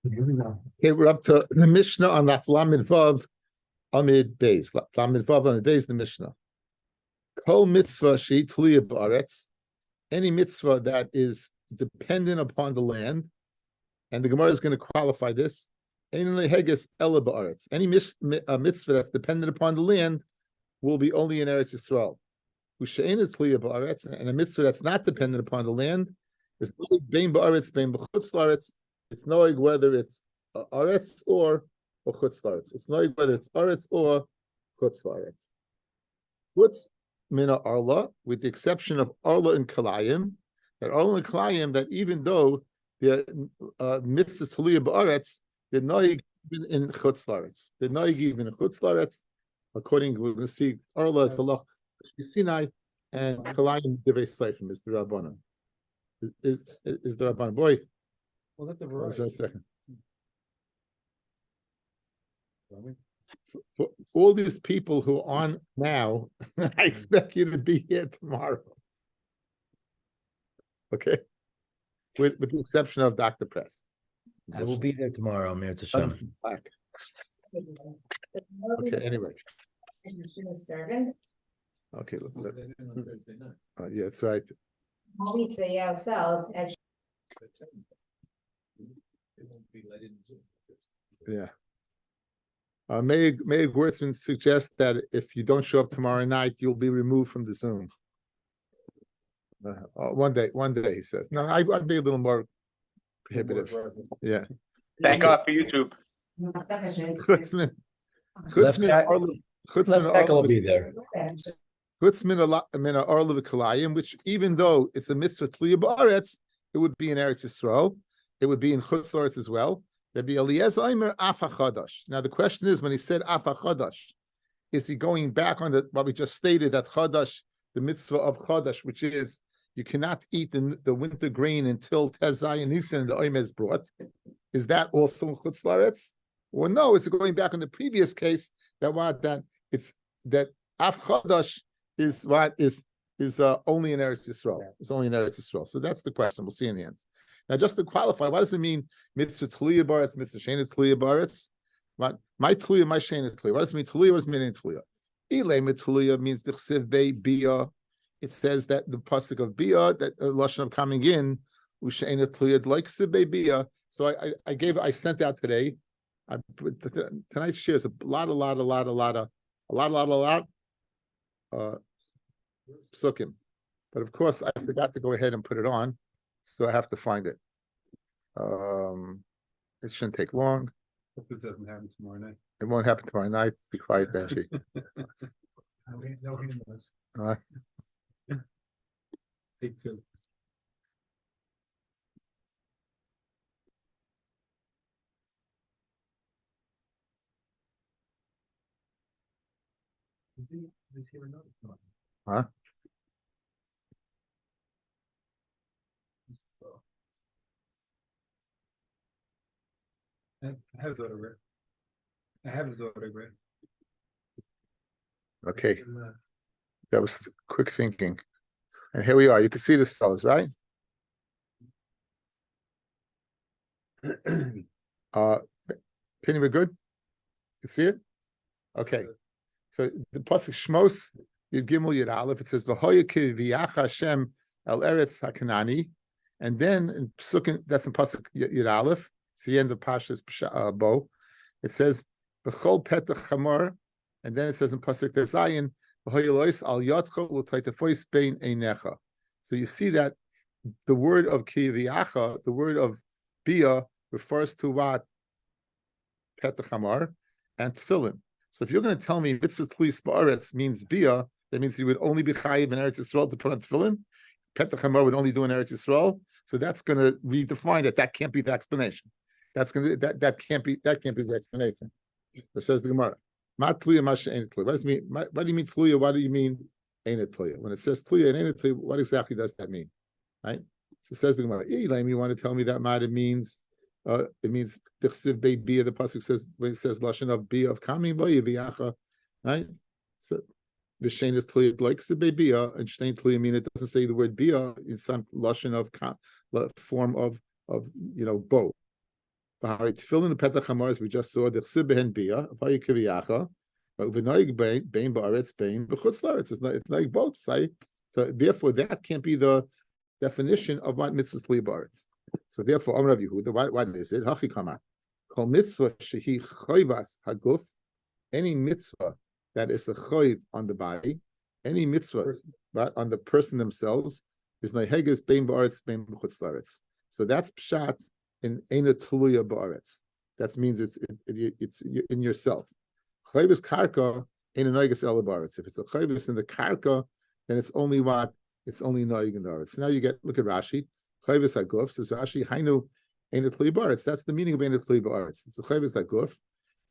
Okay, we're up to the Mishnah on the Lamed Vav Amid Beis. Lamed Vav Amid Beis, the Mishnah. Kol mitzvah shehi tluya ba'aretz. Any mitzvah that is dependent upon the land, and the Gemara is going to qualify this. Any mitzvah that's dependent upon the land will be only in Eretz Yisrael. And a mitzvah that's not dependent upon the land is bein ba'aretz, bein b'chutz la'aretz. It's noig whether it's aretz or chutz la'aretz. It's noig whether it's aretz or chutz la'aretz. Chutz mina arla, with the exception of arla and kalayim, that arla and kalayim, that even though the mitzvahs taliyah ba'aretz, they're noig even in chutz la'aretz. They're noig even in chutz la'aretz. According, we're going to see arla is halach Sinai, and kalayim divrei seifim is the rabbanon. Is the rabbanon boy? Well, that's a variety. A second. For all these people who are on now, I expect you to be here tomorrow. Okay, with the exception of Dr. Press. I will be there tomorrow, Mir Tashem. Okay, anyway. Servants. Okay, yeah, that's right. We say ourselves as Yeah. May Wertzman suggest that if you don't show up tomorrow night, you'll be removed from the Zoom. One day, he says. No, I'd be a little more prohibitive. Yeah. Thank God for YouTube. Chutzman Left tackle will be there. Mina Arla V'Kalayim, which even though it's a mitzvah Tliya Ba'aretz, it would be in Eretz Yisrael. It would be in Chutz La'aretz as well. Rabbi Eliezer Omer Af HaChadash. Now the question is, when he said Af HaChadash, is he going back on what we just stated, that Chadash, the mitzvah of Chadash, which is you cannot eat the winter grain until Tezai and Nisan and the Omer is brought. Is that also in Chutz La'aretz? Well, no, it's going back on the previous case that Af Chadash is only in Eretz Yisrael. It's only in Eretz Yisrael. So that's the question. We'll see in the end. Now, just to qualify, what does it mean? Mitzvah Tliya Baretz, Mitzvah Sheina Tliya Baretz. What? My Tliya, my Sheina Tliya. What does it mean Tliya? What does it mean Tliya? Ilay Tliya means the Chsiv Bei Bia. It says that the pasuk of Bia, that lashon of coming in, Usheina Tliya like Chsiv Bei Bia. So I sent out today. Tonight's share is a lot psukim, but of course I forgot to go ahead and put it on, so I have to find it. It shouldn't take long. Hope this doesn't happen tomorrow night. It won't happen tomorrow night. Be quiet, Benji. No hindrance. Take two. Huh? I have his autograph. Okay, that was quick thinking. And here we are. You can see this, fellas, right? Penny, we're good? You can see it? Okay. So the pasuk Shmos Yud Gimel Yud Aleph, it says V'hoya V'yach Hashem El Eretz HaKanani, and then in Psukim, that's in pasuk Yud Aleph, it's the end of Pashas Bo. It says B'chol Petach Chamor, and then it says in pasuk Tezayin V'hoya Lois Al Yotcho L'Toytefois Bein Einecha. So you see that the word of Ki V'yacha, the word of Bia, refers to what? Petach Chamor and Tefillin. So if you're going to tell me mitzvah tlis ba'aretz means bia, that means you would only be chayiv in Eretz Yisrael to put on tefillin. Petach Hamor would only do in Eretz Yisrael. So that's going to redefine that can't be the explanation. That can't be the explanation. It says the Gemara. Ma tluya ma she'ein tluya. What does it mean? What do you mean tluya? What do you mean ein tluya? When it says tluya and ein tluya, what exactly does that mean? Right? So it says the Gemara. You want to tell me that it means it means the chsiv bei bia. The pasuk says when it says lashon of bia of coming by v'yacha, right? So v'shein tluya like chsiv bei bia and shein tluya mean it doesn't say the word bia in some lashon of form of bo. Tefillin petach hamar, as we just saw, the chsib behen bia, v'hay kiviyacha, but v'noig bein ba'aretz bein b'chutz laretz. It's like both. So therefore, that can't be the definition of what mitzvah li ba'aretz. So therefore, Amar Rabbi Yehuda, what is it? Hachi kamar. Kol mitzvah shehi choivas haguf. Any mitzvah that is a choiv on the body, any mitzvah but on the person themselves is neheges bein ba'aretz bein b'chutz laretz. So that's pshat in Eina Tuluya Ba'aretz. That means it's in yourself. Chayvus karka in a noigas el ba'aretz. If it's a chayvus in the karka, then it's only what? It's only noig in the aretz. Now you look at Rashi. Chayvus haguf says Rashi Hainu Eina Tuluya Ba'aretz. That's the meaning of Eina Tuluya Ba'aretz. It's a chayvus haguf.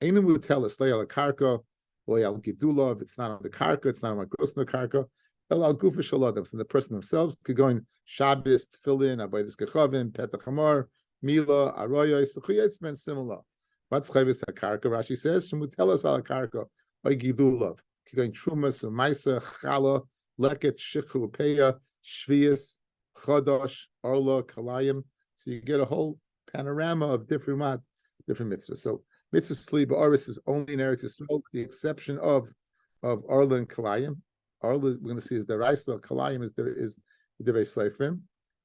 Einu will tell us lay al karka, lay al gidula. If it's not on the karka, it's not on the gross in the karka. El al gufa shaladim. So the person themselves could go in Shabbos, Tefillin, Avodas Kechavim, Petach Hamar, Mila, Aroya, Suchiyetz, similar. What's Chayvus HaKarka? Rashi says, Shemu tell us al Karka, by Gidulav. Going Trumas, Maisa, Chala, Leket, Shikhu, Peya, Shvius, Chodosh, Orla, Kalayim. So you get a whole panorama of different mitzvahs. So mitzvah Sli Ba'aris is only in Eretz Yisrael, the exception of Orla and Kalayim. Orla, we're going to see is the Raisa, Kalayim is the Devei Seifrim.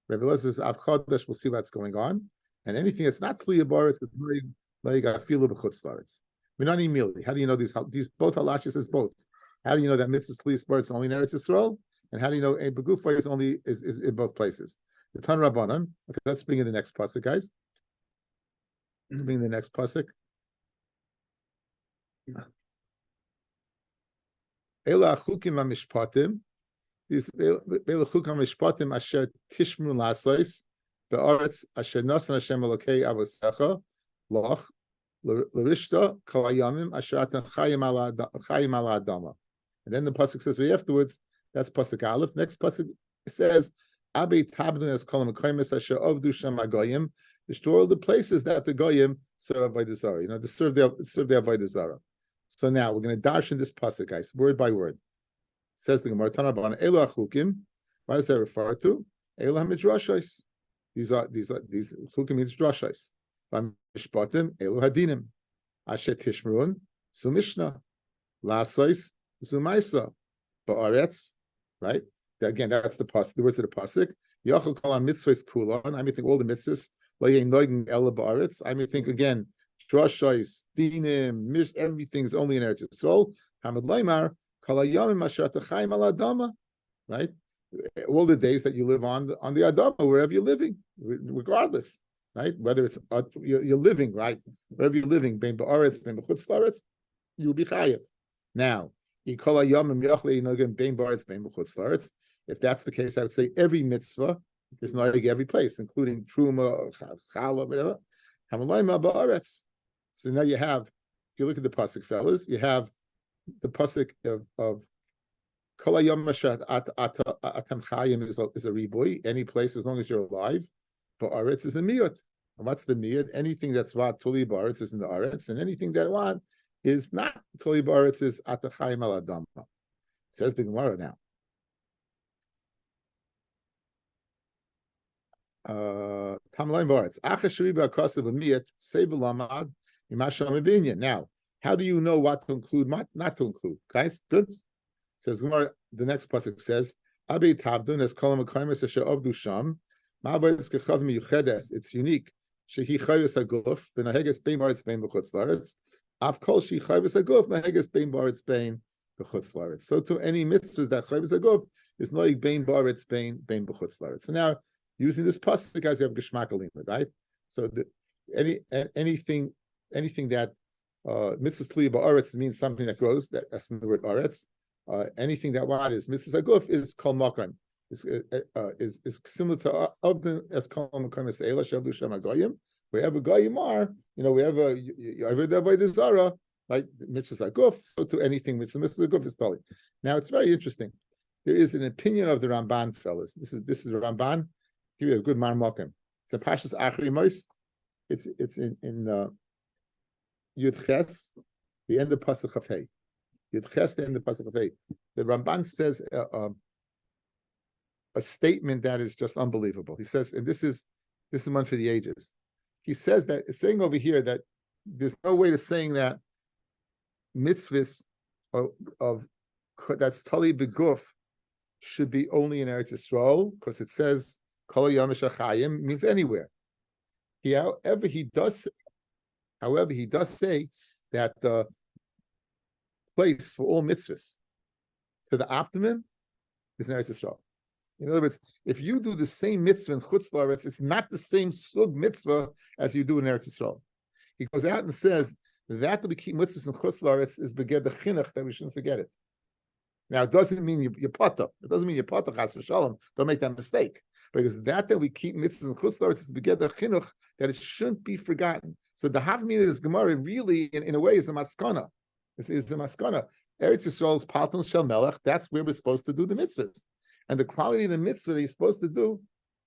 Rabbi Lezer says, Av Chodesh, we'll see what's going on. And anything that's not Tliya Ba'aretz, it's like a filu b'chutz laretz. Minani mili. How do you know these both halacha says both? How do you know that mitzvah Tliya Ba'aretz is only in Eretz Yisrael? And how do you know a begufa is in both places? The Tan Rabbanan. Okay, let's bring in the next pasuk, guys. Let's bring in the next pasuk. Ela chukim hamishpatim. These ela chukim hamishpatim asher tishmu lasois. Be'aretz asher nasan Hashem Elokei avosecha loch l'rishta kol hayamim asher atan chayim ala adama. And then the pasuk says afterwards. That's pasuk aleph. Next pasuk says Abei tabnu as kol hamakayim asher avdu sham hagoyim. Destroy all the places that the goyim serve by the zara. They serve their avodah zara. So now we're going to dash in this pasuk, guys, word by word. It says the Gemara Tanabana Elu achukim. What does that refer to? Elu hamidrashos. These chukim means drashos. Mishpatim elu hadinim. Asher tishmerun su mishnah. Lasois su maisa. Ba'aretz, right? Again, that's the pasuk. The words of the pasuk. Yachol kol mitzvahs kulon. I may think all the mitzvahs. Lo yeinoigin ela ba'aretz. I may think again. Drashos, dinim, everything's only in Eretz Yisrael. Hamad Leimar kol hayamim asher atachayim ala adama. Right? All the days that you live on the Adama, wherever you're living, regardless, right? Whether it's you're living, right? Wherever you're living, bein ba'aretz, bein b'chutz laretz, you'll be chayav. Now, if that's the case, I would say every mitzvah is not like every place, including truma, chala, whatever. So now you have, if you look at the pasuk, fellas, you have the pasuk of Kol hayom atam chayim is a ribui, any place as long as you're alive. But aretz is a miyut. And what's the miyut? Anything that's what tuli ba'aretz is in the aretz, and anything that what is not tuli ba'aretz is atachayim al adama. Says the Gemara now. Tamlaim ba'aretz achashri ba'akasav miyut sebelamad imasham abinya. Now, how do you know what to include, what not to include? Guys, good. Says Gemara, the next pasuk says, "Abi tabdun es kol hamakayim asher avdu sham, ma'abayis kechavim yuchedes." It's unique. Shehi chayvus haguf v'naheges bein ba'aretz bein b'chutz laretz. Av kol shehi chayvus haguf naheges bein ba'aretz bein b'chutz laretz. So to any mitzvahs that chayvus haguf is noig bein ba'aretz bein b'chutz laretz. So now using this pasuk, guys, you have geshmak alimud, right? So anything that mitzvahs tliya ba'aretz means something that grows. That's in the word aretz. Anything that what is mitzvah aguf is kol makan, is similar to Avdin as kol makan is eila shavdu sham hagoyim. Wherever goyim are, wherever you ever there by the zara, like mitzvah aguf, so to anything mitzvah aguf is tali. Now it's very interesting. There is an opinion of the Ramban, fellas. This is the Ramban. Give you a good marmokim. It's a Pashas Achri Mos. It's in Yud Ches, the end of Pasuk Chafei. The Ramban says a statement that is just unbelievable. He says, and this is one for the ages. he says that it's saying over here that there's no way to saying that mitzvahs of that's tali beguf should be only in Eretz Yisrael because it says kol yom shachayim means anywhere. However, he does say that the place for all mitzvahs to the optimum is in Eretz Yisrael. In other words, if you do the same mitzvah in Chutz La'aretz, it's not the same sug mitzvah as you do in Eretz Yisrael. He goes out and says that we keep mitzvahs in Chutz La'aretz is beged the chinuch that we shouldn't forget it. Now, it doesn't mean you're pata. It doesn't mean you're pata chas v'shalom. Don't make that mistake. Because that we keep mitzvahs in Chutz La'aretz is beged the chinuch that it shouldn't be forgotten. So the havmina of this Gemara really, in a way, is a maskana. Is a maskana. Eretz Yisrael's palton shel melech. That's where we're supposed to do the mitzvahs. And the quality of the mitzvah that you're supposed to do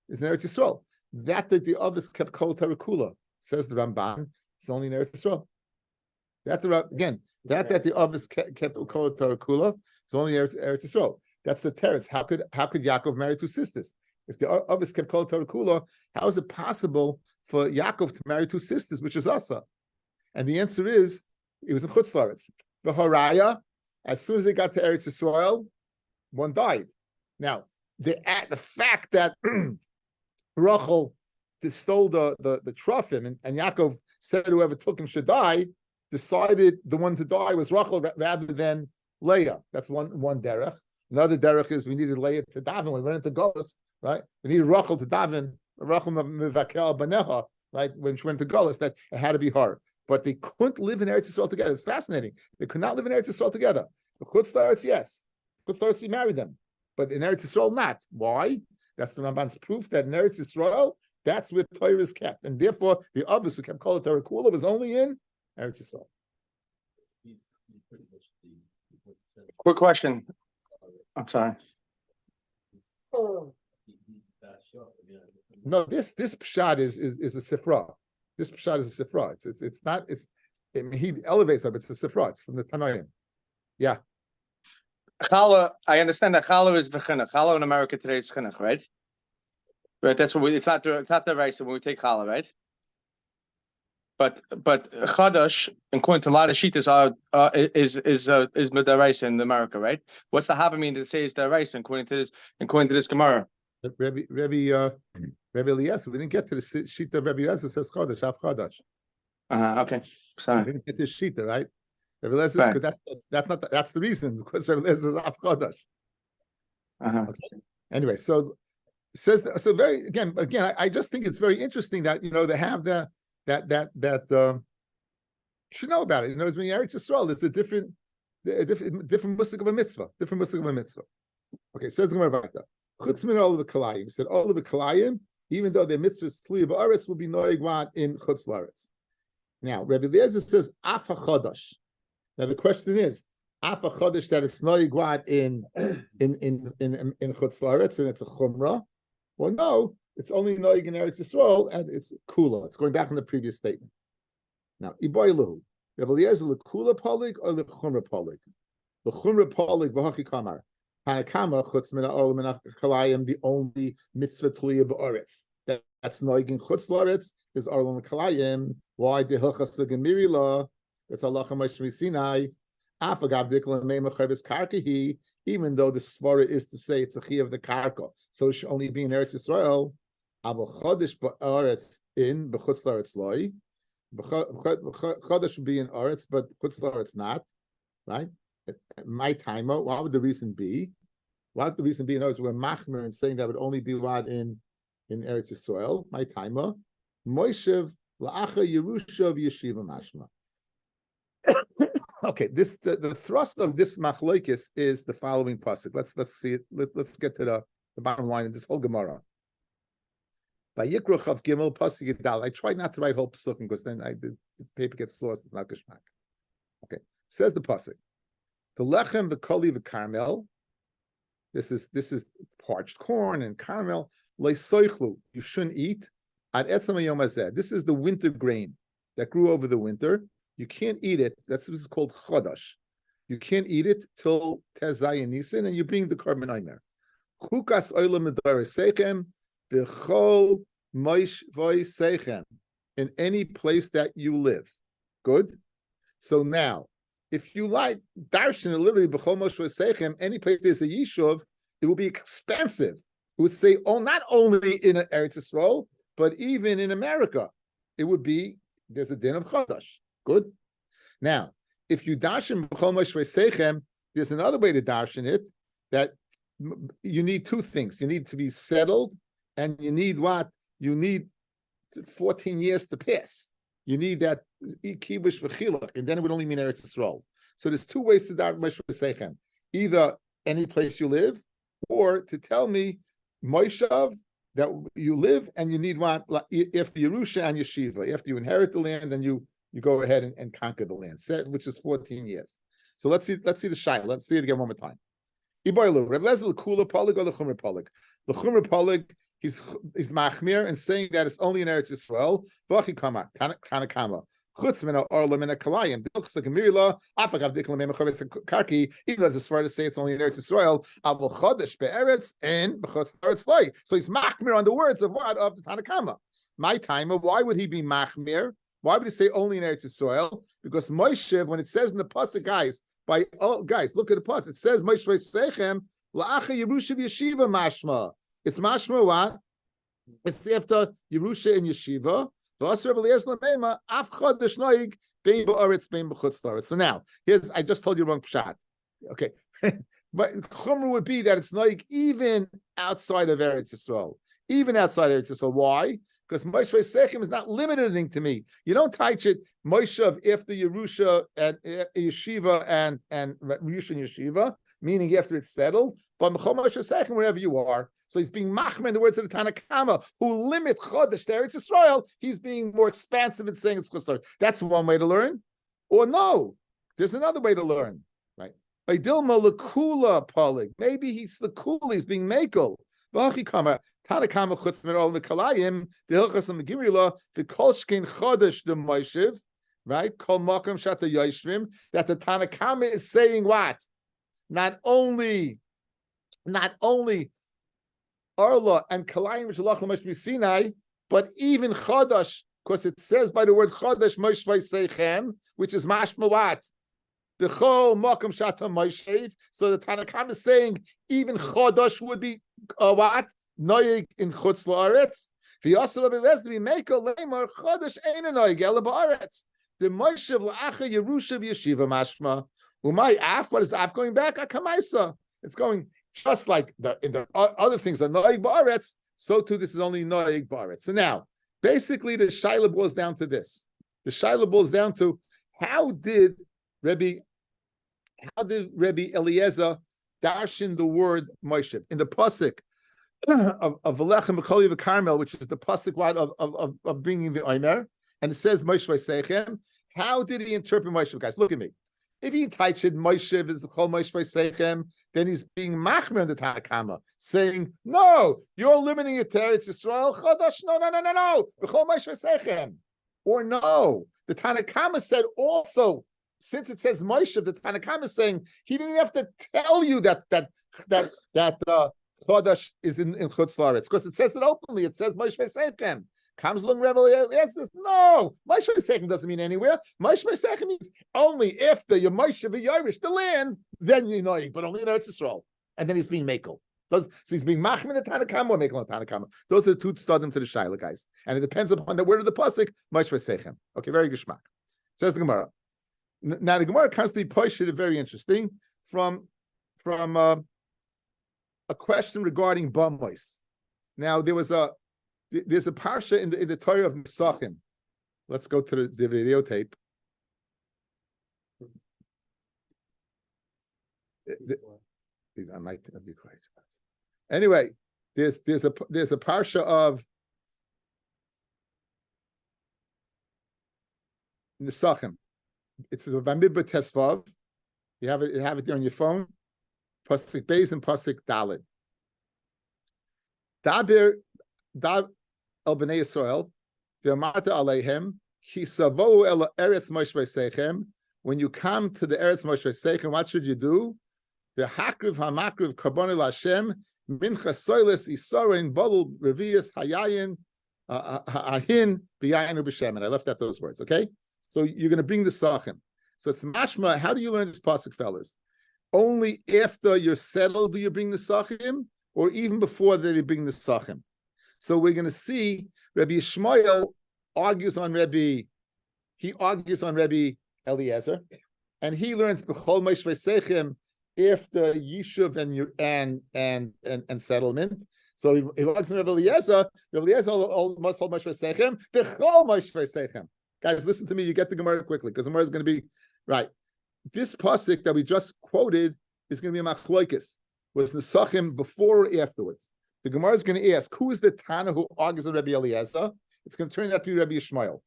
is in Eretz Yisrael. That the Ovis kept kol tarakula, says the Ramban, it's only in Eretz Yisrael. That the Ovis kept kol tarakula, it's only in Eretz Yisrael. That's the teretz. How could Yaakov marry two sisters? If the Ovis kept kol tarakula, how is it possible for Yaakov to marry two sisters, which is Asa? And the answer is, it was in Chutz La'aretz. The Haraya, as soon as they got to Eretz Yisrael, one died. Now, the fact that Rachel stole the Trufim and Yaakov said whoever took him should die, decided the one to die was Rachel rather than Leah. That's one derech. Another derech is we needed Leah to daven. When we went into Golus, right? We needed Rachel to daven, Rachel mevakel baneha, right? When she went to Golus, that it had to be her. But they couldn't live in Eretz Yisrael together. It's fascinating. They could not live in Eretz Yisrael together. The Chutz La'aretz, yes. Chutz La'aretz, he married them. But in Eretz Yisrael, not. Why? That's the Ramban's proof that in Eretz Yisrael, that's where Torah is kept. And therefore, the others who kept Kol Torah Kula was only in Eretz Yisrael. Quick question. I'm sorry. No, this pshat is a sifra. This pshat is a sifra. It's not. He elevates up. It's a sifra. It's from the Tanaim. Yeah. Challah, I understand that challah is v'chinuch. Challah in America today is chinuch, right? Right. That's what it's not the rice when we take challah, right? But chadash, according to a lot of shittas, is midaraisa in America, right? What's the havamina that says the rice according to this Gemara? Rabbi Eliezer, we didn't get to the shita of Rabbi Eliezer says chadash, af chadash. Okay, sorry. We didn't get to the shita, right? Rabbi Eliezer, because that's the reason, because Rabbi Eliezer is af chadash. Okay. Anyway, so very again. I just think it's very interesting that they have that should know about it. When you're Eretz Yisrael, it's a different musik of a mitzvah. Different musik of a mitzvah. Okay, says the Gemara about that. Chutz min all of the kalayim. Said all of the kalayim, even though their mitzvahs tliya ba'aretz will be noigwan in Chutz La'aretz. Now, Rabbi Eliezer says af hachodash. Now the question is af hachodash that it's noigwan in Chutz La'aretz and it's a chumrah. Well, no, it's only noig in Eretz Yisrael and it's kula. It's going back on the previous statement. Now, iboilu, Rabbi Eliezer the kula polig or the chumrah polig? The chumrah polig v'hachi kamar. Hanakama chutz min ha'ol min ha'kalayim, the only mitzvah tliya ba'aretz. That's noig in Chutz La'aretz is orlam kalayim. Why the hilchas legemirila? It's halacha ma'shmi Sinai. Afagav dikla meima chavis karkahi. Even though the svara is to say it's a chi of the karka, so it should only be in Eretz Yisrael. Aval chodesh ba'aretz in b'chutz la'aretz loy. Chodesh should be in aretz, but chutz la'aretz not. Right? My timer. What would the reason be? What would the reason be? In other words, we're machmer and saying that would only be what in Eretz Yisrael. My timer. Moishev la'acha Yerusha v'yeshiva mashma. Okay, the thrust of this machlokes is the following pasuk. Let's see it. Let's get to the bottom line of this whole Gemara. By Yikra Chav Gimel pasuk Yidal. I tried not to write whole pasukim because then the paper gets lost. It's not geshmak. Okay, says the pasuk. The lechem v'koli v'karmel. This is parched corn and caramel. Leisoichlu. You shouldn't eat. Ad etzem hayom hazeh. This is the winter grain that grew over the winter. You can't eat it. That's what is called chodash. You can't eat it till Tezayin Nisan, and you bring the carbon aimer. Chukas oilam medaris sechem b'chol moish voy sechem. in any place that you live. Good. So now, if you like darshan, literally b'chol moshe v'seichem, any place there's a yishuv, it will be expansive. It would say, oh, not only in Eretz Yisrael, but even in America, it would be there's a din of chadash. Good. Now, if you darshan b'chol moshe v'seichem, there's another way to darshan it, that you need two things. You need to be settled, and you need what? You need 14 years to pass. You need that kibush v'chilach, and then it would only mean Eretz Yisrael. So there's two ways to darshan Moshe v'seichem: either any place you live, or to tell me Moshav that you live and you need what? After Yerusha and Yeshiva, after you inherit the land, then you go ahead and conquer the land, which is 14 years. So let's see the shayla. Let's see it again one more time. Iboilu, Reb Lezer l'kula polig or l'chumra polig. L'chumra polig, he's machmir and saying that it's only in Eretz Yisrael. V'achi kama kanakama. Chutz mina orla mina kalayim. Dilchsa gemirila afagav dikla mema chavetz karki. Even though it's as far to say it's only in Eretz Yisrael, avol chodesh be'eretz and b'chutz eretz loy. So he's machmir on the words of what of the Tanakama. My timer. Why would he be machmir? Why would he say only in Eretz Yisrael? Because Moshe, when it says in the pasuk, guys, look at the pasuk. It says Moshe v'seichem la'acha Yerusha v'yeshiva mashma. It's mashma what? It's after Yerusha and Yeshiva. So now, I just told you wrong pshat. Okay. But Chumra would be that it's noig even outside of Eretz Yisrael. Even outside Eretz Yisrael. Why? Because Moshe v'seichem is not limiting to me. You don't teach it Moshe after Yerusha and Yeshiva and Yerusha and Yeshiva, meaning after it's settled. But Moshe v'seichem wherever you are. So he's being machmer in the words of the Tanakama, who limit Chodesh to Eretz Yisrael. He's being more expansive in saying it's Chodesh. That's one way to learn. Or no, there's another way to learn. Right? Idilma lekula polig. Maybe he's the cool. He's being makel. Tanakama chutz mirol v'kalayim the hilchas and the Gemara the kolshkein chodesh the Moshev, right? Kol makom shata yoshvim. That the Tanakama is saying what? Not only Arla and Kalayim which Allah Moshe Sinai, but even chodesh, because it says by the word chodesh Moshe v'seichem, which is mashma what? B'chol makom shata Moshev. So the Tanakama is saying even chodesh would be what? Noyig in chutz la'aretz. V'yasser Rabbi Lezer b'meiko leimar chodesh eina noyig ela ba'aretz. The Moshev la'acha Yerusha v'yeshiva mashma. Umay af. What is the af going back? Akamaisa. It's going just like in the other things are noyig ba'aretz. So too, this is only noyig ba'aretz. So now, basically, the shaila boils down to this. The shaila boils down to how did Rabbi Eliezer darshan the word Moshe in the pasuk of V'lechem v'kol v'karmel, which is the pasuk of bringing the Omer, and it says Moshe v'seichem. How did he interpret Moshe? Guys, look at me. If he touched Moshe is called Moshe v'seichem, then he's being machmer in the Tanakama, saying, no, you're limiting it to Eretz Yisrael Chodesh. No, v'chol Moshe v'seichem. Or no, the Tanakama said also, since it says Moshe, the Tanakama is saying he didn't have to tell you that Chodesh is in Chutz La'aretz, because it says it openly. It says Moshe v'seichem. Comes along Rabbi says, no, Moshe v'seichem doesn't mean anywhere. Moshe v'seichem means only after your Moshe v'yorish the land, then you know, but only in Eretz Yisrael. And then he's being makel. So he's being machmir the Tanakama or makel the Tanakama. Those are the two stadim to the shaila, guys. And it depends upon the word of the pasuk, Moshe v'seichem. Okay, very geschmack. Says the Gemara. Now the Gemara constantly pushes it very interesting from a question regarding Bamos. Now there's a parsha in the Torah of Nesachim. Let's go to the videotape. I might be quiet. Anyway, there's a parsha of Nesachim. It's the Bamidbar Tesvav. You have it there on your phone. Pasuk Beis and Pasuk Daled. Dav el bnei Yisrael v'amarta aleihem ki savohu el eretz Moshe v'seichem. When you come to the eretz Moshe v'seichem, what should you do? The hakriv hamakriv karbon el Hashem mincha soiles isarin bodul revius hayayin Ahin b'yayinu b'shemen. I left out those words. Okay, so you're going to bring the sachim. So it's mashma. How do you learn this pasuk, fellas? Only after you're settled do you bring the sachim, or even before that you bring the sachim. So we're going to see Rabbi Yishmael argues on Rabbi. He argues on Rabbi Eliezer, and he learns b'chol meish v'sechem after yishuv and settlement. So he argues on Rabbi Eliezer. Rabbi Eliezer must hold meish v'sechem b'chol meish v'sechem. Guys, listen to me. You get the Gemara quickly because the Gemara is going to be right. This pasuk that we just quoted is going to be a machloikis. Was nesachim before or afterwards? The Gemara is going to ask, who is the Tana who argues on Rabbi Eliezer? It's going to turn out to be Rabbi Yishmael.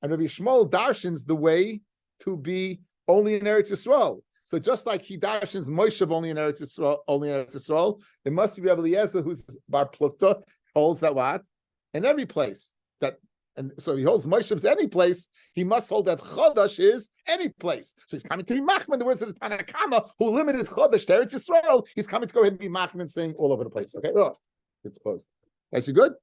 And Rabbi Yishmael darshans the way to be only in Eretz Yisrael. So just like he darshans Moshe only in Eretz Yisrael, it must be Rabbi Eliezer who's Bar Plukta, holds that what? In every place. And so he holds Moshe's any place, he must hold that Chodesh is any place. So he's coming to be Machman, the words of the Tanakama, who limited Chodesh to Eretz Yisrael, he's coming to go ahead and be Machman saying all over the place. Okay? Oh, it's closed. Is you good?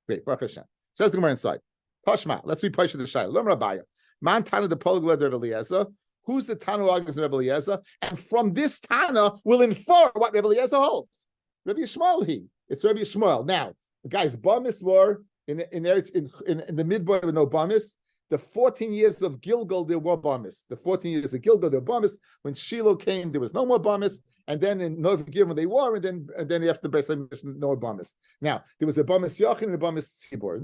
Great. Baruch Hashem. Says the Gemara inside. Pashma. Let's be Pasha the Shai. Lom Rabbi. Man Tana the Poligla de Rabbi Eliezer. Who's the Tana who argues Rabbi Eliezer? And from this Tana will infer what Rabbi Eliezer holds. Rabbi Yishmael It's Rabbi Yishmael. Now, the guys, Bamis were in the midboy with no Bamis. The 14 years of Gilgal, there were Bamis. The 14 years of Gilgal, there were Bamis. When Shiloh came, there was no more Bamis. And then in Nov Givon, they were, and then after the Breslev, no more Bamis. Now, there was a Bamis Yachin and a Bamis Tzibor.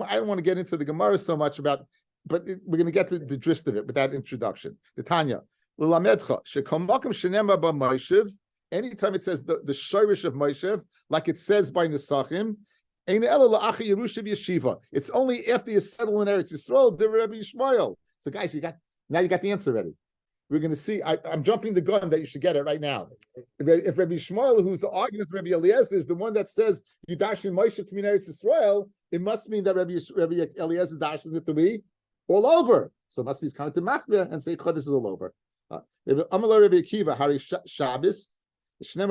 I don't want to get into the Gemara so much about, but we're going to get the gist of it with that introduction. The Tanya. Anytime it says the shirish of Moshe, like it says by Nesachim, it's only after you settle in Eretz Yisrael, the Rabbi Yishmael. So guys, you got the answer ready. We're going to see. I'm jumping the gun that you should get it right now. If Rabbi Yishmael, who's the argument of Rabbi Eliezer, is the one that says you dash in Moshe to mean Eretz Yisrael, it must mean that Rabbi Eliezer dashes it to be all over. So it must be he's coming to Machbeh and say Chodesh is all over. Amalei Rabbi Akiva Hari Shabbos. So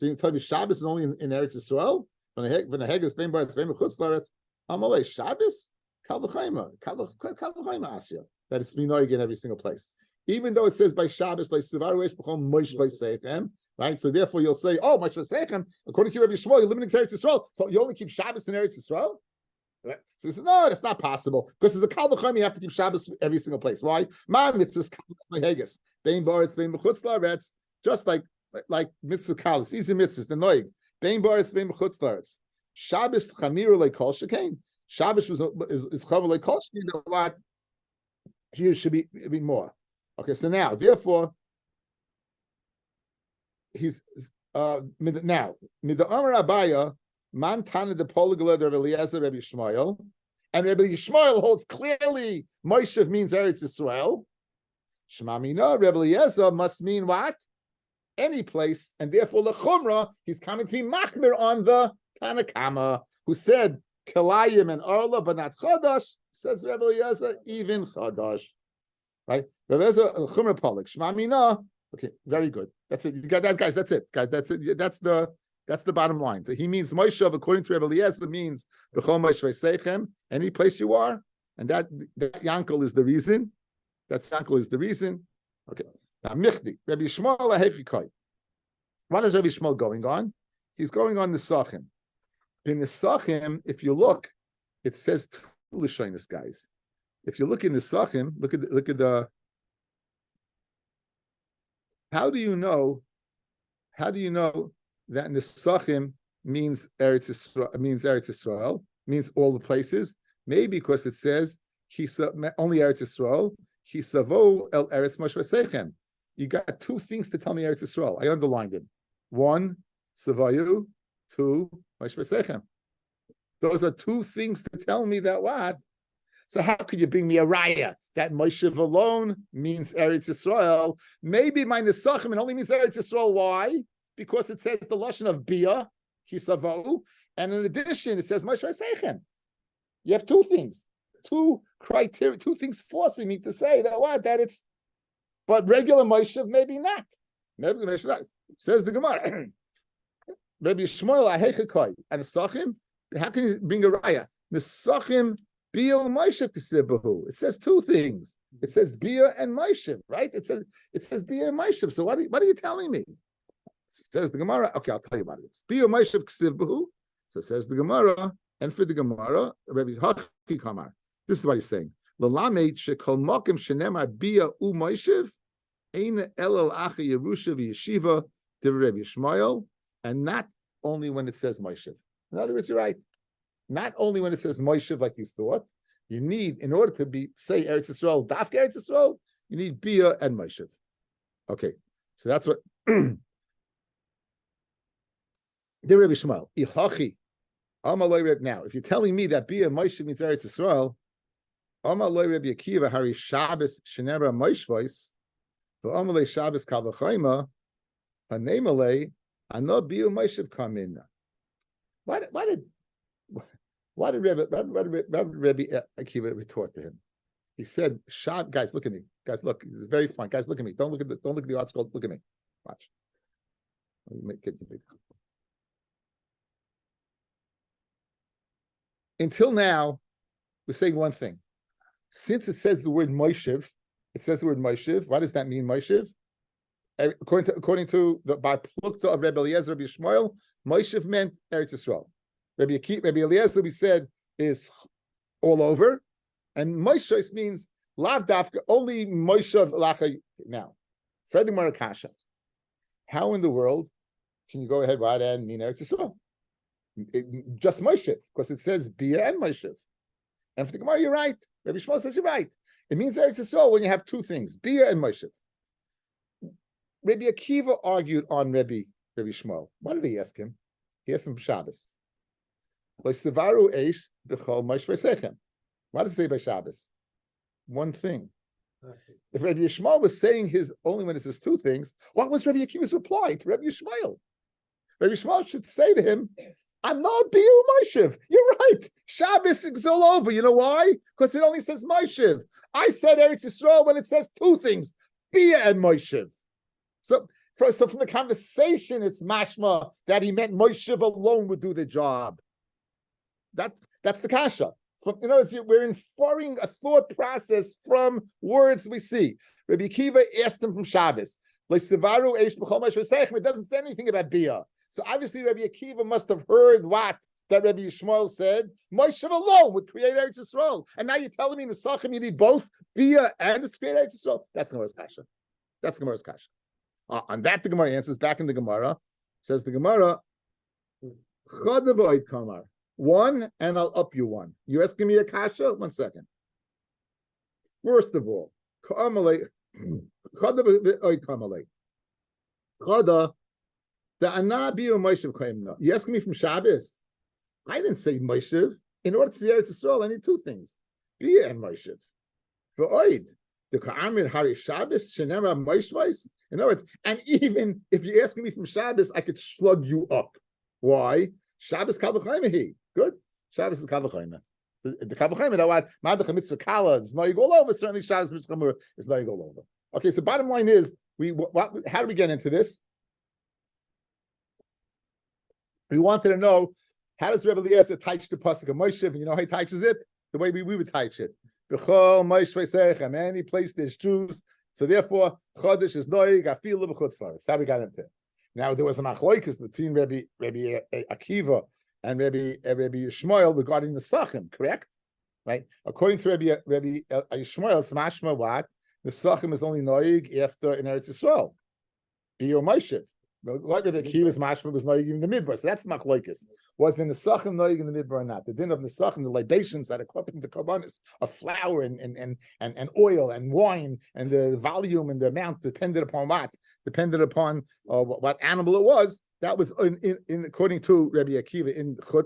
you can tell me Shabbos is only in Eretz Yisrael. When the heg is bein bar, it's bein b'chutz la'aretz. Amalei Shabbos kal v'chayma asya. That it's minoig in every single place. Even though it says by Shabbos like Sivaru Eish B'chol Moshe V'Seichem, right? So therefore you'll say, oh, Moshe V'Seichem, according to Rabbi Yishmael, you're limiting to Eretz Yisrael, so you only keep Shabbos in Eretz Yisrael. Right? So he says, no, that's not possible because as a kal v'chayma you have to keep Shabbos every single place. Why? Man mitzvahs kal v'heges bein bar, it's bein b'chutz la'aretz. Just like mitzvah kalis, easy mitzvahs, the noig. Bein baritz, bein b'chutz la'aretz. Shabbos chamiru like kol shekain. Shabbos is chaver like kol shekain. What here should be more. Okay, so now, therefore, he's now mida Amar Abaya man tana de poligla de Rabbi Eliezer Rabbi Yishmael, and Rabbi Yishmael holds clearly Moshe means Eretz Yisrael. Shema mina Rabbi Eliezer must mean what? Any place, and therefore lechumra he's coming to be machmir on the Tanakama who said Kalayim and Arla but not Chodesh. Says Rabbi Eliezer even Chodesh, right? Rabbi Eliezer chumra polik shema mina. Okay, very good. That's it. You got that, guys. That's it, guys. That's it. That's the bottom line. So he means Moshe, according to Rabbi Eliezer, means b'chol Moshe v'seichem, any place you are, and that Yankel is the reason. That Yankel is the reason. Okay. Now, Michdi, Rabbi Yishmael Ahechikoi. What is Rabbi Yishmael going on? He's going on the Sachim. In the Sachim, if you look, it says two Lashonis, guys. If you look in the Sachim, look at the. How do you know that in the Sachim means Eretz Yisrael, means all the places? Maybe because it says only Eretz Yisrael. Hisavo el Eretz Moshe V'Seichem. You got two things to tell me Eretz Yisrael. I underlined them. One, Savayu. Two, Moshe V'Seichem. Those are two things to tell me that what? So how could you bring me a raya that Moshe alone means Eretz Yisrael? Maybe my Nesachim it only means Eretz Yisrael. Why? Because it says the lashon of Bia, Hisavau, and in addition it says Moshe V'Seichem. You have two things. Two criteria, two things forcing me to say that what? That it's, but regular Moshe, maybe not. Maybe Moshe not. Says the Gemara. Rabbi Yishmael Ahechikoi and Nesachim How can you bring a raya? Nesachim bia u'maishiv k'sibahu. It says two things. It says bia and maishiv, right? It says bia and maishiv. So what are you telling me? It says the Gemara. Okay, I'll tell you about it. It's bia maishiv k'sibahu. So it says the Gemara, and for the Gemara, Rabbi Haki Kamar. This is what he's saying. L'lamed shekol mokim shenemar bia u'maishiv ein el achi yerusha v'yeshiva divrei Rabbi Yishmael, and not only when it says maishiv. In other words, you're right. Not only when it says maishiv like you thought, you need, in order to say Eretz Yisrael, Dafka Eretz Yisrael, you need bia and maishiv. Okay, so that's what. Dear Rabbi Shmuel, ichachi, amalei Reb. Now, if you're telling me that bia and maishiv means Eretz Yisrael, amalei Rabbi Akiva hari Shabbos shenera maishvos, v'amalei Shabbos kal v'chayma, hanemalei ano bia maishiv come in. Why did Rabbi Akiva retort to him? He said, guys, look at me. Guys, look, it's very fun. Guys, look at me. Don't look at the article. Look at me. Watch. Let me get you big. Until now, we're saying one thing. Since it says the word Moshev, what does that mean, Moshev? According to the by Plukta of Rebbe Eliezer, Rabbi Yishmael, Moshev meant Eretz Yisrael. Rabbi Eliezer, we said, is all over, and Moshev means Lav Dafka, only Moshev Lacha. Now, Fred Marakasha, how in the world can you go ahead right and mean Eretz Yisrael? Just Moshev, because it says Bia and Moshev. And for the Gemara, you're right. Rabbi Shmuel says you're right. It means Eretz Yisrael when you have two things, Bia and Moshev. Rabbi Akiva argued on Rabbi Shmuel. What did he ask him? He asked him for Shabbos. What does it say by Shabbos? One thing. If Rabbi Yishmael was saying his only when it says two things, what was Rabbi Akiva's reply to Rabbi Yishmael? Rabbi Yishmael should say to him, I'm not Biu Maishiv. You're right. Shabbos is all over. You know why? Because it only says Maishiv. I said Eretz Yisrael when it says two things, Bia and Maishiv. So from the conversation, it's mashma that he meant Moshev alone would do the job. That's the kasha. In other words, we're inferring a thought process from words we see. Rabbi Akiva asked him from Shabbos. It doesn't say anything about Bia. So obviously Rabbi Akiva must have heard what that Rabbi Yishmael said. Moshev alone would create Eretz Yisrael. And now you're telling me in the Sachim you need both Bia and the create Eretz Yisrael? That's Gemara's kasha. That's Gemara's kasha. On that, the Gemara answers back in the Gemara. Says the Gemara, one, and I'll up you one. You asking me a kasha? 1 second. First of all, you asking me from Shabbos? I didn't say Moshev. In order to see Eretz Yisrael, I need two things: Bia and Moshev. For Oid, the Ka'amir Hari Shabbos Shenema Moshvais. In other words, and even if you're asking me from Shabbos, I could slug you up. Why? Shabbos Kal V'chaymehi. Good. Shabbos is Kal V'chayme. The Kal V'chayme, now what? Madach Mitzvah Kala is no you go over. Certainly Shabbos Mitzvah Chamur is no you go over. Okay, so bottom line is, how do we get into this? We wanted to know, how does Rebbe Eliezer teach the pasuk of Moshev? And you know how he teaches it? The way we would teach it. And he placed his Jews. So therefore, Chodesh is noig, afilu b'chutz la'aretz. That's how we got into it. Now there was a machloikus between Rabbi Akiva and Rabbi Yishmael regarding the Sachim, correct? Right? According to Rabbi Yishmael, it's mashma what? The Sachim is only noig after in Eretz Yisrael. Biyo Moshev. Like Rabbi Akiva's mashma was noig in the midbar. So that's machloikus. Was in the Sachim noig in the midbar or not? The din of the Sachim, the libations that accompany the karbanos of flour and oil and wine, and the volume and the amount depended upon what? Depended upon what animal it was. That was in according to Rabbi Akiva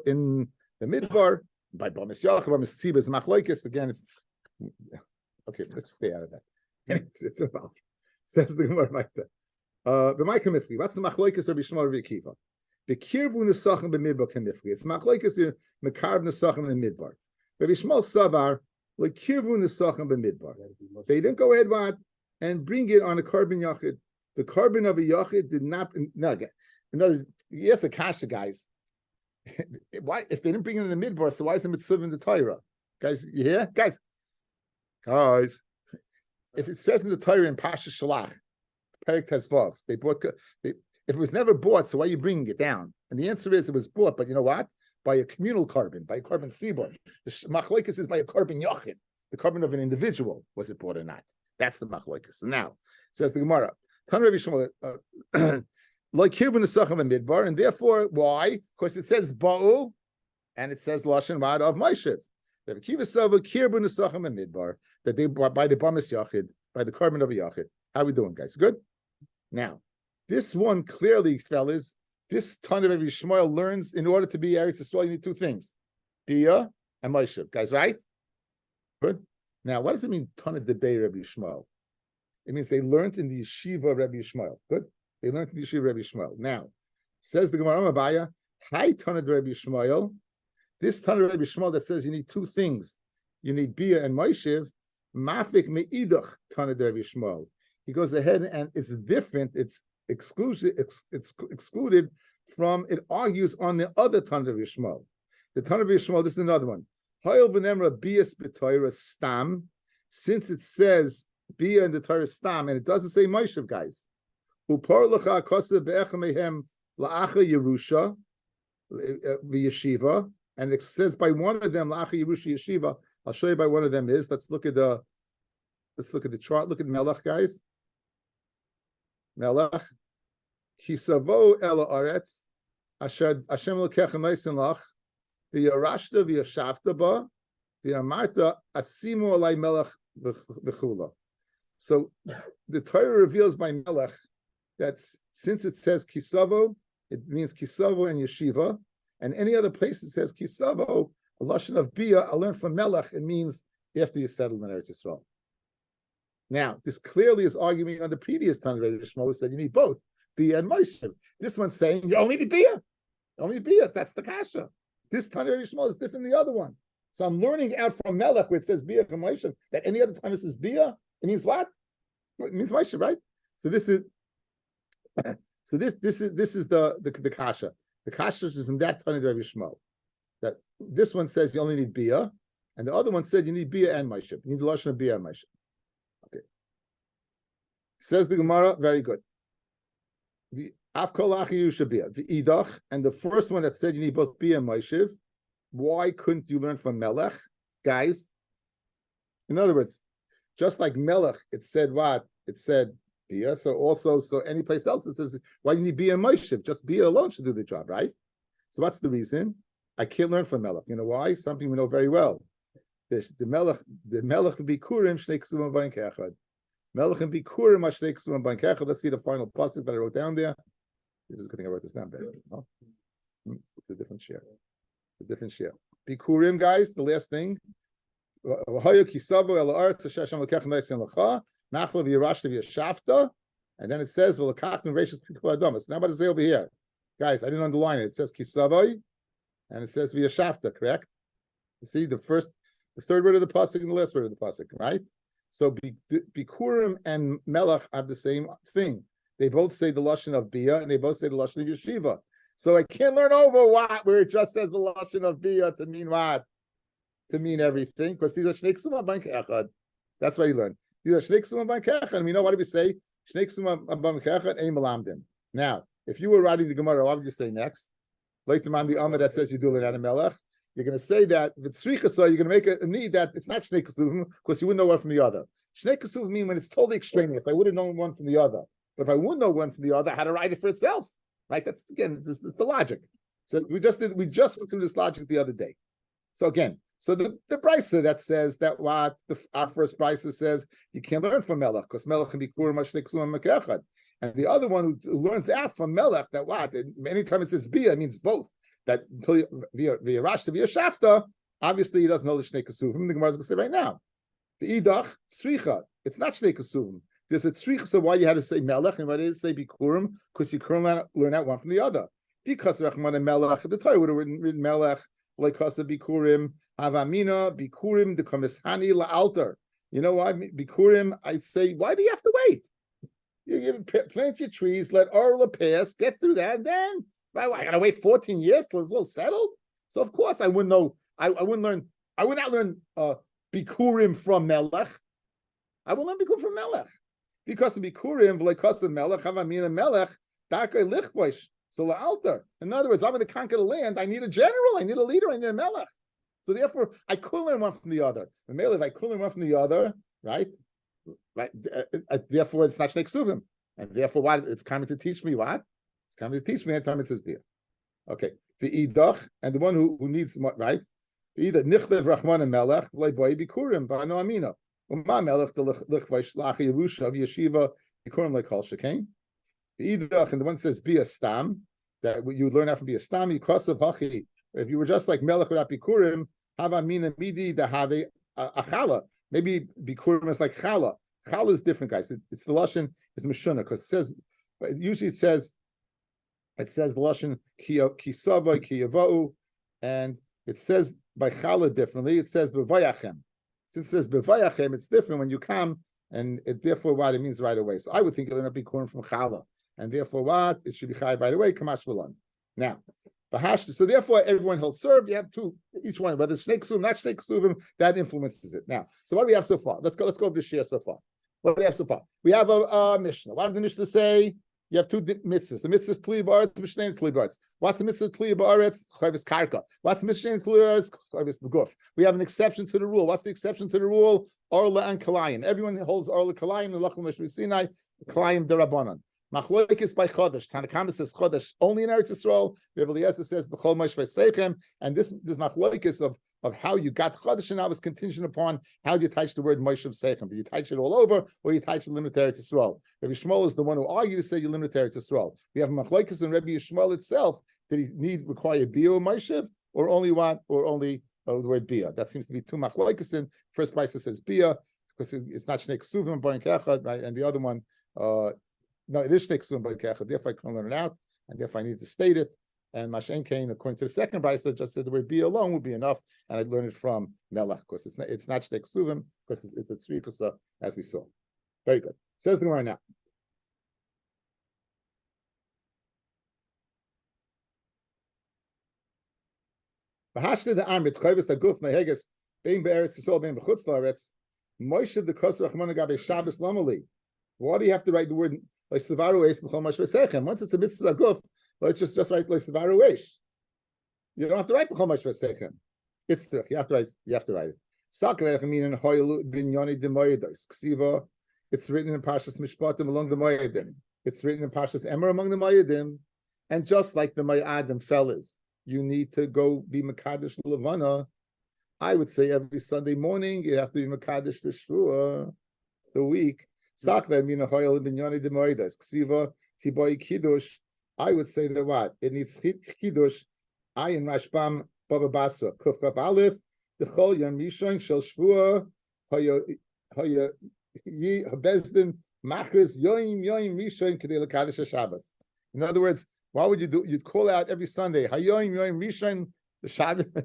in the midbar by Bamis Yachar, Bamis Tzibas Machloikis. Again, okay, let's stay out of that. It's about says the Gemara like that. What's the Machloikis Rabbi Shmuel Rabbi Akiva? The kirvu nesachim b'midbar kamifli. It's machlokes mekarv nesachim in midbar. Rabbi Shmuel savar like kirvu nesachim b'midbar. They didn't go ahead and bring it on a carbon yachid. The carbon of a yachid did not. No, again. In other words, yes, a kasha, guys. Why, if they didn't bring it in the midbar, so why is it mitzvah in the Torah? Guys, you hear? Guys, if it says in the Torah in Pasha Shalach, Perek Tezvav, if it was never bought, so why are you bringing it down? And the answer is it was bought, but you know what? By a communal carbon, by a carbon sibor. The machloikas is by a carbon yachid, the carbon of an individual. Was it bought or not? That's the machloikas. And now, says the Gemara, Tan Rabbi Shmuel, like Kirvin Nesachim and Midbar, and therefore, why? Because it says Ba'u, and it says Lashon Ma'ad of Maishiv. Rabbi Kiva Sava, Kirvin Nesachim and Midbar, that they by the Bamis Yachid, by the carbon of a Yachid. How are we doing, guys? Good? Now, this one clearly, fellas, this ton of Rabbi Shmuel learns in order to be Eretz Yisrael, you need two things, Bia and Maishiv. Guys, right? Good? Now, what does it mean, ton of debate Rabbi Shmuel? It means they learned in the yeshiva of Rabbi Shmuel. Good? They learned in the yeshiva of Rabbi Shmuel. Now, says the Gemara Mabaya, hi ton of Rabbi Shmuel. This ton of Rabbi Shmuel that says you need two things. You need Bia and Maishiv, Mafik me'idach ton of Rabbi Shmuel. He goes ahead and it's different, it's excluded from, it argues on the other ton of Yishmael. The ton of Yishmael, this is another one. Hayel v'nemra bias b'toira stam, since it says bia in the Torah stam, and it doesn't say Moshev, guys. Upar l'cha kosev be'echa mehem la'acha Yerusha v'yeshiva, and it says by one of them la'acha Yerusha yeshiva. I'll show you by one of them is. Let's look at the chart. Look at Melech, guys. Melech, Kisavo el aretz, Hashem lekechem meisin lach, v'yarashta v'yashavta ba, v'yamarta asimu alay melech v'chula. So the Torah reveals by Melech that since it says Kisavo, it means Kisavo and Yeshiva, and any other place it says Kisavo, a lashon of Bia, I learned from Melech, it means after you settle in Eretz Yisrael. Now, this clearly is arguing on the previous Tanna Rabbi Shmuel said you need both, Bia and Moshev. This one's saying you only need Bia. Only Bia, that's the kasha. This Tanna Rabbi Shmuel is different than the other one. So I'm learning out from Melech where it says Bia from Moshev, that any other time it says Bia, it means what? It means Moshev, right? So this is the kasha. The kasha is from that Tanna Rabbi Shmuel. That this one says you only need Bia, and the other one said you need Bia and Moshev. You need the lashon of Bia and Moshev. Okay. Says the Gemara, very good. The Afkol Achi Bia, the Idach, and the first one that said you need both Bia and Moshev. Why couldn't you learn from Melech, guys? In other words, just like Melech, it said what? It said Bia. So any place else it says why do you need Bia and Moshev? Just Bia alone should do the job, right? So what's the reason? I can't learn from Melech. You know why? Something we know very well. The Melech Bikurim Shnei Ksumim Bain Kechad. Melech and Bikurim Shnei Ksumim Bain Kechad. Let's see the final pasuk that I wrote down there. It's a good thing I wrote this down there. No? It's a different share. A different share. Bikurim, guys. The last thing. And then it says, now what does it say over here? Guys, I didn't underline it. It says Kisavoy, and it says V'yashavta, correct? You see the third word of the pasuk and the last word of the pasuk, right? So Bikurim and Melech have the same thing. They both say the lashon of Bia, and they both say the lashon of Yeshiva. So I can't learn over where it just says the lashon of Bia to mean what? To mean everything, because these are Shnei Ksumim Bain Kechad. That's why you learn. These are Shnei Ksumim Bain Kechad. And we know what do we say? Shnei Ksumim Bain Kechad Ein Melamdim. Now, if you were writing the Gemara, what would you say next? Later on the Amar that says you do it at a Melech, you're going to say that if it's Srichasa, you're going to make a need that it's not Shnei Ksumim because you wouldn't know one from the other. Shnei Ksumim mean when it's totally extraneous. I would have known one from the other. But if I wouldn't know one from the other, I had to write it for itself. Right? That's again, it's the logic. So we just went through this logic the other day. So again, so the brisa that says that our first brisa says you can't learn from Melech because Melech can be Kurim Shnei Ksumim Mekechad. And the other one who learns out from Melech that anytime it says Bia, it means both. That until via Rashta, via Shafta, obviously he doesn't know the Shnei Kesuvim. The Gemara is going to say right now. The Idach, Tzricha, it's not Shnei Kesuvim. There's a Tzricha, so why you had to say Melech and why did it say Bikurim? Because you couldn't learn out one from the other. Because Rachman and Melech, the Torah would have written Melech, like Kasa Bikurim, Havamina, Bikurim, the Kamishani La'alter. You know why? Bikurim, I'd say, why do you have to wait? You plant your trees, let Orla pass, get through that, and then Right? I gotta wait 14 years till it's all settled. So of course I wouldn't know. I wouldn't learn. I would not learn bikurim from Melech. I will learn bikurim from Melech because of bikurim, because of Melech, havamina Melech, darkei lichvoish. So la'alter. In other words, I'm going to conquer the land. I need a general. I need a leader. I need a Melech. So therefore, I could learn one from the other. And if I could learn one from the other, right? Therefore, it's not Shnei Ksuvim. And therefore, what? It's coming to teach me what? It's coming to teach me how says beer. Okay. The idach, and the one who needs, right? Either nichlev rachman and melech, leiboy bikurim, v'ano amina. Uma melech the lichvay shlach yerusha of yeshiva bikurim lekol shekain. The idach, and the one says be a stam, that you learn out from be a stam, you cross of hachi. If you were just like melech without bikurim, have amina midi da have a chala. Maybe bikurim is like chala. Chala is different, guys. It's the lashon is mishuna because it says, usually it says the lashon kisava kiyavau, and it says by chala differently. It says bevayachem. Since it says bevayachem, it's different when you come, and therefore what it means right away. So I would think it'll not be corn from chala, and therefore what it should be chayav right away. Kamash v'lan. Now, so therefore everyone he'll serve. You have two, each one, whether it's Shnei Ksuvim, not Shnei Ksuvim, that influences it. Now, so what do we have so far? Let's go over the share so far. What do we have so far? We have a Mishnah. What did the Mishnah say? You have two mitzvahs. The mitzvah is Tli Ba'aretz, the Mishnah is Tli Ba'aretz. What's the mitzvah Tli Ba'aretz? Chayvis Karka. What's the Mishnah Tli Ba'aretz? Chayvis Beguf. We have an exception to the rule. What's the exception to the rule? Orla and Kalayim. Everyone holds Orla Kalayim, the Lachal Mishra Sinai, Kalayim Derabanan. Machloikis by Chodesh. Tanakama says Chodesh only in Eretz Yisrael. Rabbi Eliezer says B'chol Moshe V'Seichem. And this machloikis of how you got Chodesh and now is contingent upon how you touch the word Moshe V'Seichem. Did you touch it all over or you touch it limited to Eretz Yisrael? Rabbi Shmuel is the one who argued to say you limit to Eretz Yisrael. We have machloikis in Rabbi Shmuel itself. Did he require Bia or Moshe or only one or only the word Bia? That seems to be two machloikis in. First price says Bia because it's not Shnei Ksuvim Boin Kechad, right? And the other one, no, it is Shnei Ksuvim Boin Kechad. Therefore, I can't learn it out, and therefore I need to state it. And Mashen Kain, according to the second brisa, just said the word Bia alone would be enough, and I'd learn it from Melech because it's not Shnei Ksuvim because it's a tzrikusa as we saw. Very good. Says the Gemara now. V'hashne the Amrit Chayvis Aguf Neheges Bein Be'eretz Yisrael Bein B'chutz La'aretz Moshe the Kosar Rachmana Gabe Shabbos Lomali. Why do you have to write the word like Sevaru Eish B'chol Moshe V'Seichem? Once it's a mitzvah Aguf, let's just write like Sevaru Eish. You don't have to write B'chol Moshe V'Seichem. It's true. You have to write. You have to write it. Sakalech meaning Hoyelu Binyoni Demoyedos Ksiva. It's written in Parshas Mishpatim along the Moyedim. It's written in Parshas Emer among the Moyedim. And just like the Moyedim fellas, you need to go be Mekadosh Levana. I would say every Sunday morning you have to be Mekadosh the Shvua, the week. Sakalech meaning Hoyelu Binyoni Demoyedos Ksiva Tiboy Kiddush. I would say that what? It needs Kiddush. Ayin Rashbam Baba Basra Kuf Chav Aleph the Chol Yom Rishon Shel Shvua Haya Yi Habezdin Machris Yoim Rishon Kedei Lekadosh Shabbos. In other words, what would you do? You'd call out every Sunday Hayoim Yoim Rishon the Shabbos. I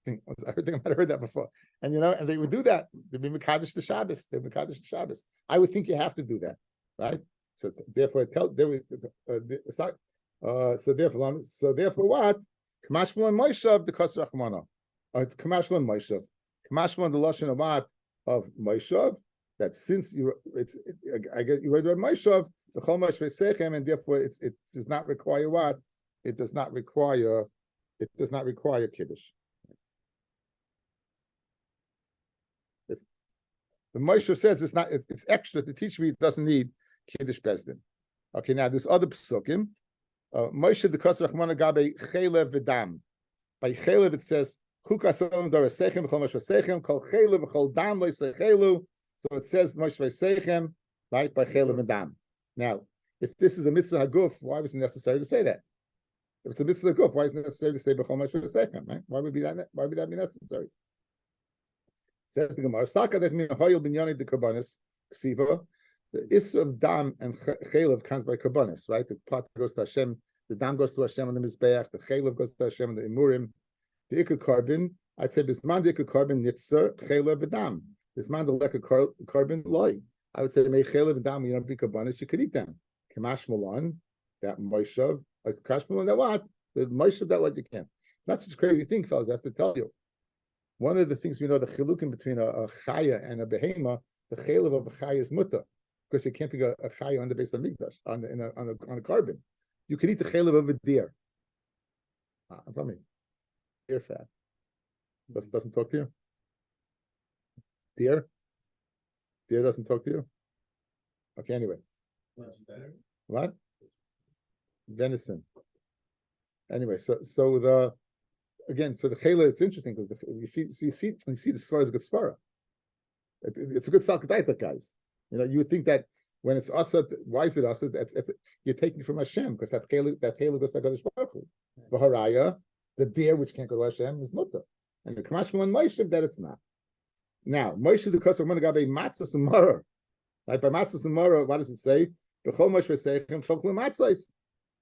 think I might have heard that before. And and they would do that. They'd be Mekadosh the Shabbos. They'd be Mekadosh the Shabbos. I would think you have to do that, right? So therefore, so therefore, what? Kamashmalan Moshav the Kosar Rachmana. It's Kamashmalan Moshav. Kamashmalan the lashon of what of Moshav. That since you read the word Moshav the Chol Moshe V'Seichem, and therefore it does not require what? It does not require Kiddush. The Moshe says it's not. It's extra to teach me. It doesn't need Kiddush Bezdin. Okay, now this other psukim. Moshe the Kosar Rachmana Gabe Chelev V'Dam. By Chelev it says Chukas Olam Doraseichem B'chol Moshe V'Seichem Kol Chelev B'chol Dam Lo Yisechelu. So it says Moshe V'Seichem right by Chelev and Dam. Now, if this is a mitzvah haguf, why was it necessary to say that? If it's a mitzvah haguf, why is it necessary to say B'chol Moshe V'Seichem? Right? Why would that be necessary? Says the Gemara, Saka that mean Hoyel Binyani de Karbanis Ksiva. The Isra of Dam and Chelev comes by Karbanis, right? The pot goes to Hashem, the Dam goes to Hashem on the Mizbeach, the Chelev goes to Hashem on the Imurim. The Ikar Carbon, I'd say Bisman the Ikar Carbon Nitzer Chelev V'Dam. Bisman the Lekar Carbon Loi. I would say May Chelev V'Dam, you don't be Karbanis, you could eat them. Kamash Malan, that Moshav Like Kashmir that what? The Moshe that what you can. That's such a crazy thing, fellas. I have to tell you. One of the things we know, the chilukim between a chaya and a behema, the chaylev of a chaya is muta, because you can't pick a chaya on the base of mikdash on a carbon. You can eat the chaylev of a deer. From me, deer fat. Doesn't talk to you. Deer doesn't talk to you. Okay, anyway. What? Venison. Anyway, so the chayla, it's interesting because you see the svara is a good svara. It's a good salkadaita, guys. You know, you would think that when it's asad, why is it asad? You're taking from Hashem because that chayla goes to Hakadosh Baruch Hu. V'haraya, the deer which can't go to Hashem is muta, and the kamashmal and Moshe that it's not. Now Moshe the kosev managabe matzah samara. Like by matzah samara, what does it say? B'chol Moshe v'seichem choklu matzos.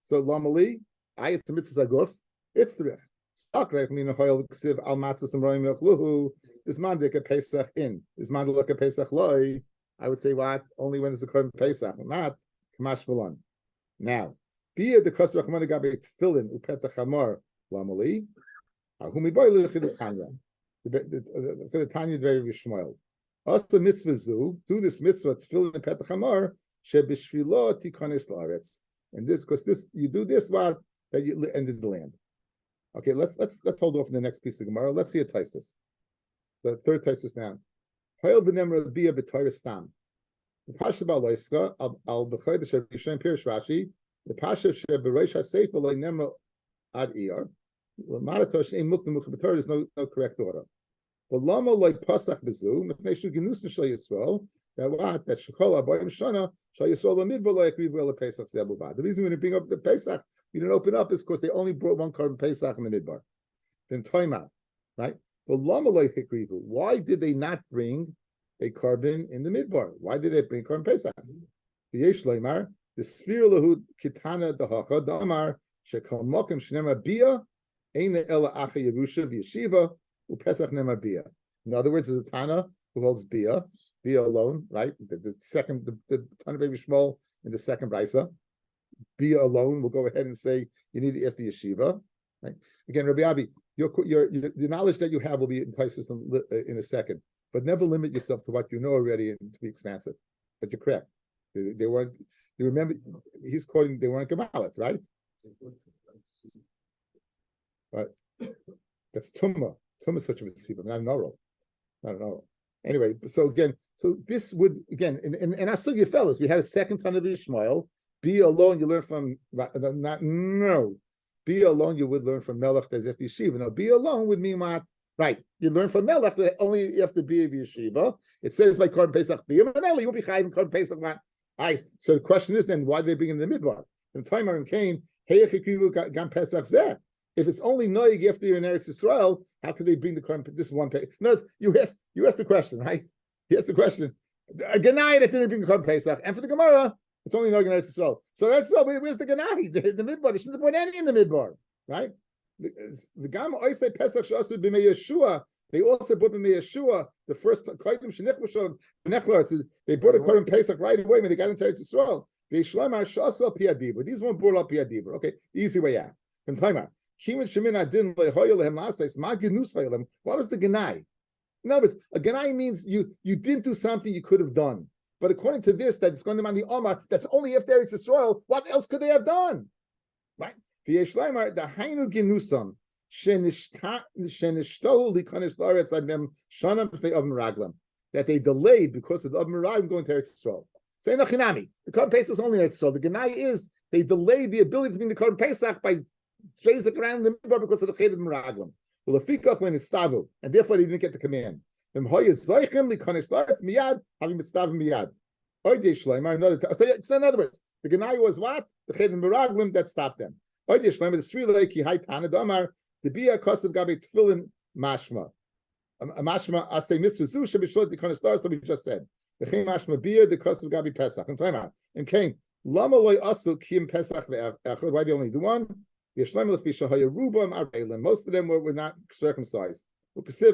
So lamali, ayat mitzvah zaguf, it's the Stuck like me nochoil ksiv al matzos and roim yochluhu. This mandik a Pesach in. This mandik a Pesach loy. I would say what? Only when it's a korban Pesach, not kamash v'lon. Now, be the kosher achmana gabe tefillin upetach hamor lamali. Ahumi boy lechid tanya. The Tanya very vishmoil. Also mitzvah zu do this mitzvah tefillin upetach hamor shebishvilo tikonis laaretz. And this because this you do this what that you ended the land. Okay, let's hold off in the next piece of Gemara. Let's see a Taisus. The third Taisus now. Hayel v'nemra bia b'Torah stam. The pasha ba'loiska al b'chay the shem pirish Rashi. The pasha she b'reish haseif loy nemra ad iyar. L'maratosh ein mukna mucha b'Torah. There's no correct order. But lama loy pasach b'zu mifnei shu ginusin shel Yisrael. That what that shekol abayim shana shel Yisrael l'midbar loy akriv el Pesach zebul bad. The reason when you bring up the Pesach. You didn't open up is because they only brought one korban Pesach in the midbar. Then toima, right? But lamaloi hikrivu. Why did they not bring a korban in the midbar? Why did they bring korban Pesach? The yesh leimar the sphere lahud kitana dahacha damar shekol mokem shnema bia eina ela acha yerusha v'yeshiva u'pesach nema bia. In other words, there's a Tana who holds bia alone, right? The second, the Tana Baby Shmuel in the second brisa. Be alone. We'll go ahead and say you need it after yeshiva. Right? Again, Rabbi Abi, the knowledge that you have will be enticed in a second, but never limit yourself to what you know already and to be expansive. But you're correct. They weren't. You remember he's quoting. They weren't Gemalit, right? But that's tumma. Tumma is such a mitzvah, not an oral. Not an oral. Anyway, so this would again in our sugya fellas, we had a second ton of Ishmael. Be alone, you learn from Be alone, you would learn from Melech as if yeshiva. No, be alone would mean what? Right. You learn from Melech that only you have to be a yeshiva. It says by korban Pesach be a you'll be chayim korban Pesach. Right. So the question is then why do they bring in the midbar? In Tamar and Cain, gam Pesach zeh. If it's only noig after you're in Eretz Yisrael, how could they bring the korban this one Pesach? No, you asked the question, right? You asked the question. A Ganai that didn't bring the korban Pesach, and for the Gemara. It's only not going to Yisrael. So that's so. Where's the Ganai? The midbar. They shouldn't have put any in the midbar, right? The Gamma Oisei Pesach Shasu b'mei Yeshua. They also brought b'mei Yeshua the first Kaidim Shenichvashov Nechlarts. They brought a korban Pesach right away when they got into Yisrael. They Shlema Shasu Piadiva. These weren't brought up Piadiva. Okay, easy way out. From Taimar. Kimin Shemin Adin LeHoyel Lehem Lasais Ma Genus Hoyelem. What was the Ganai? In other words, a Ganai means you didn't do something you could have done. But according to this, that it's going to be on the Omar, that's only if Eretz Yisrael. What else could they have done? Right? The Hainu Ginusam that they delayed because of the Raglam going to Eretz Yisrael. Say Nachinami. The korban Pesach is only Eretz Yisrael. The Ganai is they delayed the ability to bring the korban Pesach by chasing around the midbar because of the Ched of Raglam. Well, the Fikach when it's Stavu, and therefore they didn't get the command. So in other words, the Ganai was what? The Ched Meraglim that stopped them. The Bia Kosev Gabe Tefillin Mashma. Mashma Asay Mitzvah Zu Shebishlut the Konestar, so we just said. The Chem Mashma Bia the Kosev Gabe Pesach. And time out. And Cain, Lama Loy Asu Kim Pesach Ve'echad. Why they only do one? Most of them were not circumcised. That was the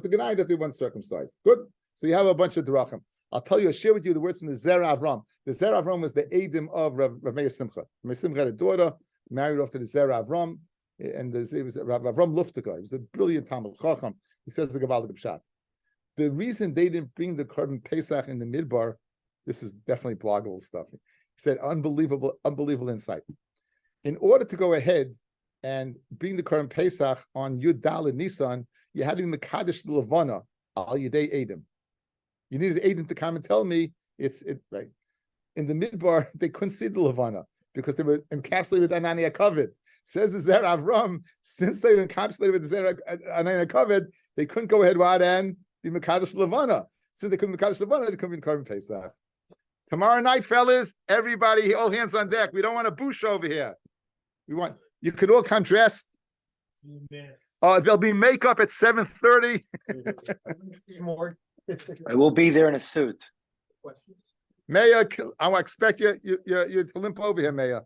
Ganai that they weren't circumcised. Good. So you have a bunch of drachim. I'll tell you, I'll share with you the words from the Zera Avram. The Zera Avram was the Eidim of Rav Meir Simcha. Meir Simcha had a daughter, married off to the Zera Avram, and it was Rav Avram Luftika. He was a brilliant Talmud Chacham. He says the Gavaldik Pshat. The reason they didn't bring the Korban Pesach in the Midbar, this is definitely bloggable stuff. He said, unbelievable insight. In order to go ahead and bring the Korban Pesach on Yud Daled Nisan, you had to be Mekadesh the Levana al Yidei Eidim. You needed Eidim to come and tell me it's right. In the Midbar, they couldn't see the Levana because they were encapsulated with Anani HaKavod. Says the Zera Avram, since they were encapsulated with the Zera Anani HaKavod, they couldn't go ahead and be Mekadesh Levana. Since they couldn't be Mekadesh Levana, they couldn't be Korban Pesach. Tomorrow night, fellas, everybody, all hands on deck. We don't want a bush over here. You could all come dressed. There'll be makeup at 7:30. I will be there in a suit. Mayor, I expect you to limp over here, Mayor.